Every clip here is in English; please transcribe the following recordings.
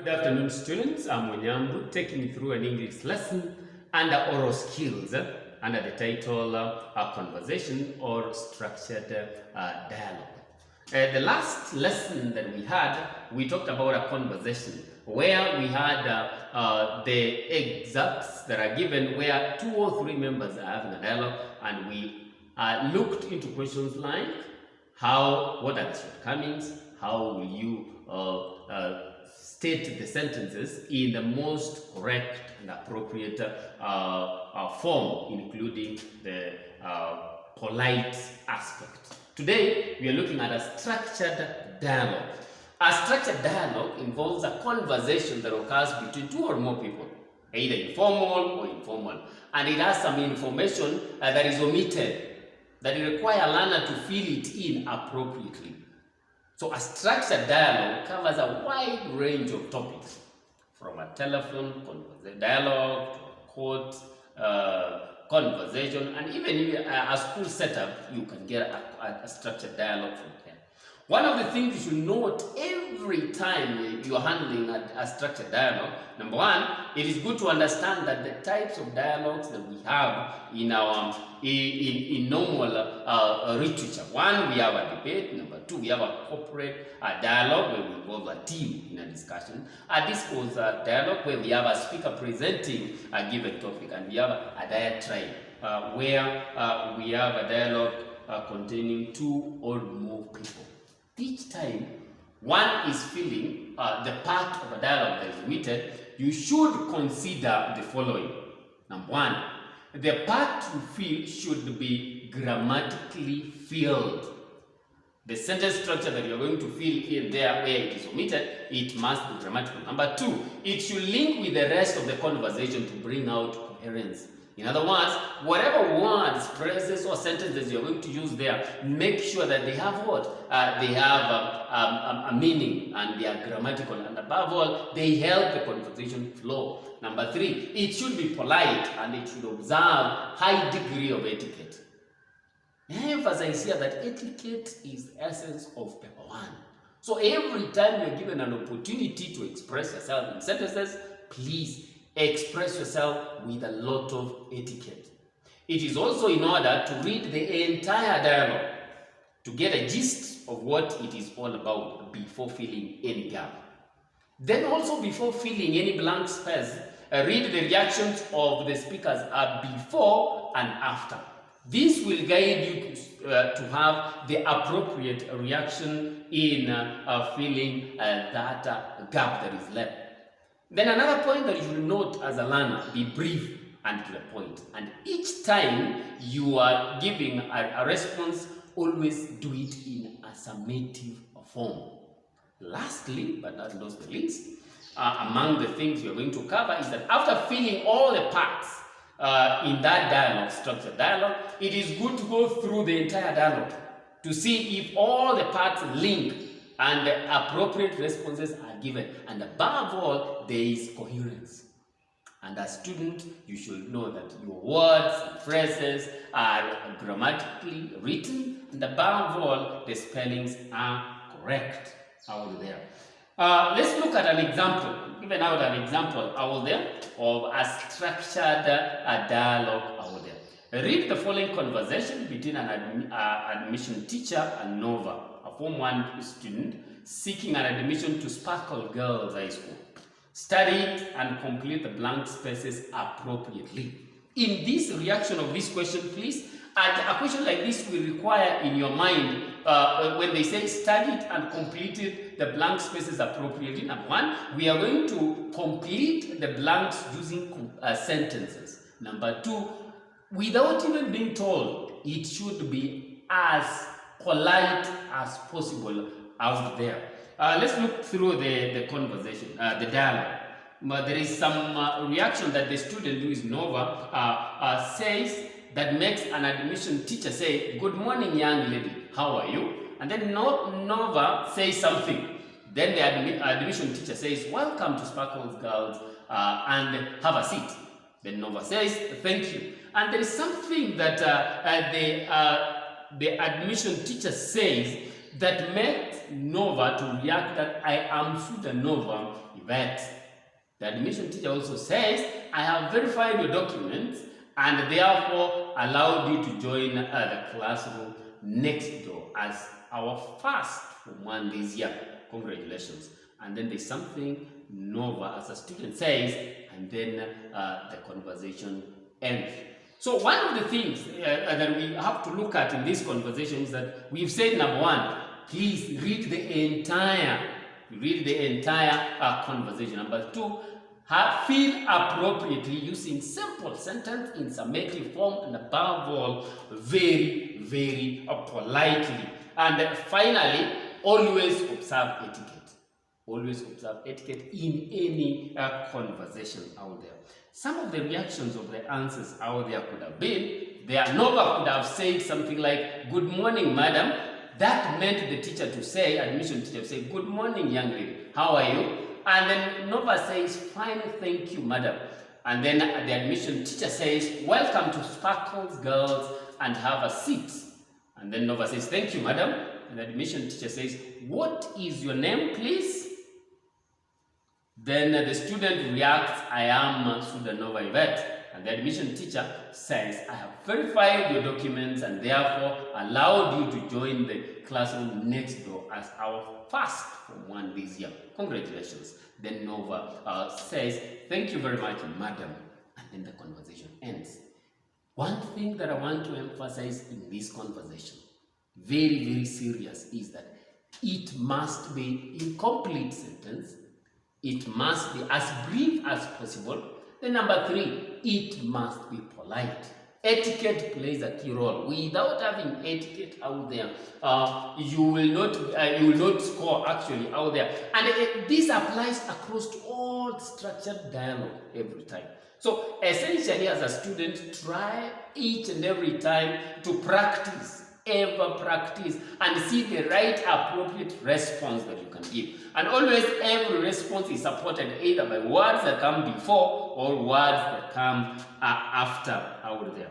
Good afternoon, students. I'm Onyambu, taking you through an English lesson under oral skills under the title Conversation or Structured Dialogue. The last lesson that we had, we talked about a conversation where we had the excerpts that are given where 2 or 3 members are having a dialogue, and we looked into questions like what are the shortcomings, how will you state the sentences in the most correct and appropriate form, including the polite aspect. Today, we are looking at a structured dialogue. A structured dialogue involves a conversation that occurs between 2 or more people, either informal or informal, and it has some information that is omitted that require a learner to fill it in appropriately. So a structured dialogue covers a wide range of topics, from a telephone dialogue to a court conversation, and even a school setup. You can get a structured dialogue from there. One of the things you should note every time you are handling a structured dialogue, number one, it is good to understand that the types of dialogues that we have in our in normal literature. One, we have a debate. Number 2, we have a corporate dialogue where we involve a team in a discussion. A discourse dialogue where we have a speaker presenting a given topic, and we have a diatribe where we have a dialogue containing 2 or more people. Each time one is filling the part of a dialogue that is omitted, you should consider the following. Number 1, the part you fill should be grammatically filled. The sentence structure that you're going to fill in there where it is omitted, it must be grammatical. Number 2, it should link with the rest of the conversation to bring out coherence. In other words, whatever words, phrases, or sentences you're going to use there, make sure that they have what? They have a meaning, and they are grammatical, and above all, they help the conversation flow. Number 3, it should be polite, and it should observe high degree of etiquette. I emphasize here that etiquette is the essence of paper 1. So every time you're given an opportunity to express yourself in sentences, please express yourself with a lot of etiquette. It is also in order to read the entire dialogue to get a gist of what it is all about before filling any gap. Then also, before filling any blank space, read the reactions of the speakers before and after. This will guide you to have the appropriate reaction in filling that gap that is left. Then another point that you should note as a learner, be brief and to the point. And each time you are giving a response, always do it in a summative form. Lastly, but not the least, among the things we are going to cover is that after filling all the parts in that dialogue, structured dialogue, it is good to go through the entire dialogue to see if all the parts link and the appropriate responses are given. And above all, there is coherence. And as a student, you should know that your words and phrases are grammatically written, and above all, the spellings are correct out there. Let's look at an example. Given out an example out there of a structured dialogue out there. Read the following conversation between an admission teacher and Nova, a Form 1 student seeking an admission to Sparkle Girls High School. Study it and complete the blank spaces appropriately. In this reaction of this question, please, a question like this will require in your mind, when they say study it and completed the blank spaces appropriately. Number 1, we are going to complete the blanks using sentences. Number 2, without even being told, it should be as polite as possible out there. Let's look through the conversation, the dialogue. There is some reaction that the student who is Nova says that makes an admission teacher say, "Good morning, young lady, how are you?" And then Nova says something. Then the admission teacher says, "Welcome to Sparkles Girls and have a seat." Then Nova says, "Thank you." And there is something that the admission teacher says that made Nova to react that I am Sudanova Yvette. The admission teacher also says, I have verified your documents and therefore allowed you to join the classroom next door as our first Form 1 this year. Congratulations. And then there's something Nova as a student says, and then the conversation ends. So one of the things that we have to look at in this conversation is that we've said, number one, please read the entire conversation. Number two, feel appropriately using simple sentence in summative form, and above all, very, very politely. And finally, always observe etiquette. Always observe etiquette in any conversation out there. Some of the reactions of the answers out there could have been, Nova could have said something like, good morning, madam. That meant the teacher to say, admission teacher to say, good morning, young lady. How are you? And then Nova says, fine, thank you, madam. And then the admission teacher says, welcome to Sparkles Girls and have a seat. And then Nova says, thank you, madam. And the admission teacher says, what is your name, please? Then the student reacts, I am Sudanova Yvette. And the admission teacher says, I have verified your documents and therefore allowed you to join the classroom next door as our first Form 1 this year. Congratulations. Then Nova says, thank you very much, madam. And then the conversation ends. One thing that I want to emphasize in this conversation, very, very serious, is that it must be in complete sentence. It must be as brief as possible. Then number three, it must be polite. Etiquette plays a key role. Without having etiquette out there, you will not score actually out there. And this applies across to all structured dialogue every time. So essentially, as a student, try each and every time to practice, ever practice, and see the right appropriate response that you can give. And always every response is supported either by words that come before or words that come after out there.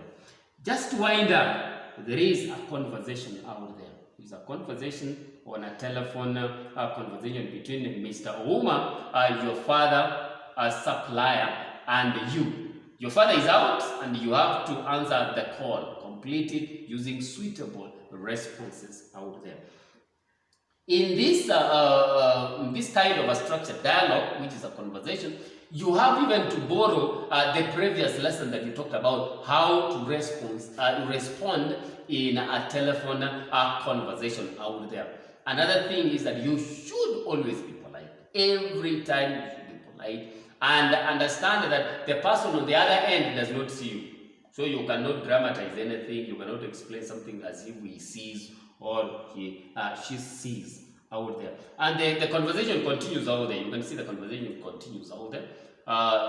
Just to wind up, there is a conversation out there. There's a conversation on a telephone conversation between Mr. Onyambu, your father, a supplier, and you. Your father is out and you have to answer the call. Complete it using suitable responses out there. In this kind of a structured dialogue, which is a conversation, you have even to borrow the previous lesson that you talked about, how to respond in a telephone conversation out there. Another thing is that you should always be polite. Every time you should be polite and understand that the person on the other end does not see you. So you cannot dramatize anything, you cannot explain something as if he sees or she sees out there. And the conversation continues out there. You can see the conversation continues out there.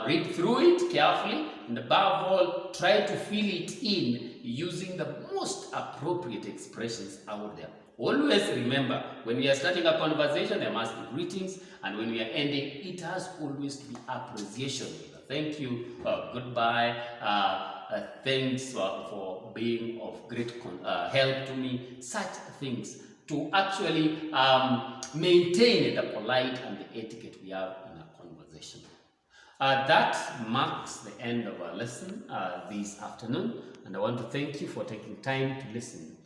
Read through it carefully, and above all, try to fill it in using the most appropriate expressions out there. Always remember, when we are starting a conversation, there must be greetings, and when we are ending, it has always to be appreciation. Thank you, goodbye, thanks for being of great help to me, such things to actually maintain the polite and the etiquette we have in a conversation. That marks the end of our lesson this afternoon, and I want to thank you for taking time to listen